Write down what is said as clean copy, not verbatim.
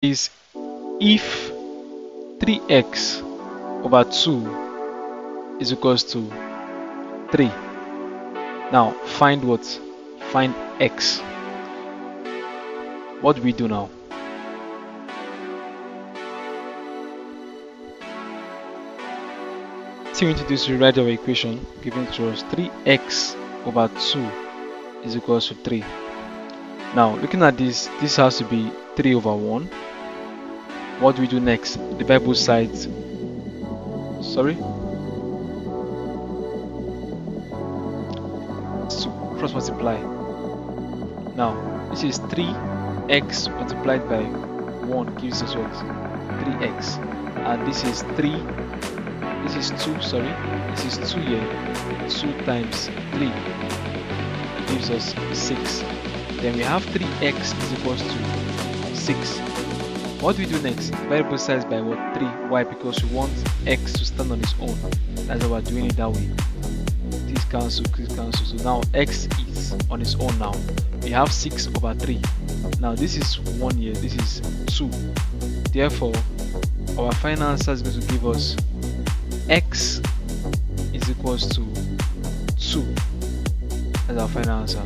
is if 3x over 2 is equals to 3. Now find what? Find x. What do we do now? So we need to do is rewrite our equation given to us. 3x over 2 is equals to 3. Now looking at this has to be 3 over 1. What do we do next? Divide both sides. Sorry? So cross multiply. Now this is 3x multiplied by 1 gives us what? 3x. And this is 3. This is 2, sorry. This is 2 here. 2 times 3 gives us 6. Then we have 3x is equals to 6. What do we do next? Divide both sides by what? 3. Why? Because we want x to stand on its own. That's why we're doing it that way. This cancel, this cancel. So now x is on its own now. We have 6 over 3. Now this is 1 here. This is 2. Therefore, our final answer is going to give us x is equals to 2. That's our final answer.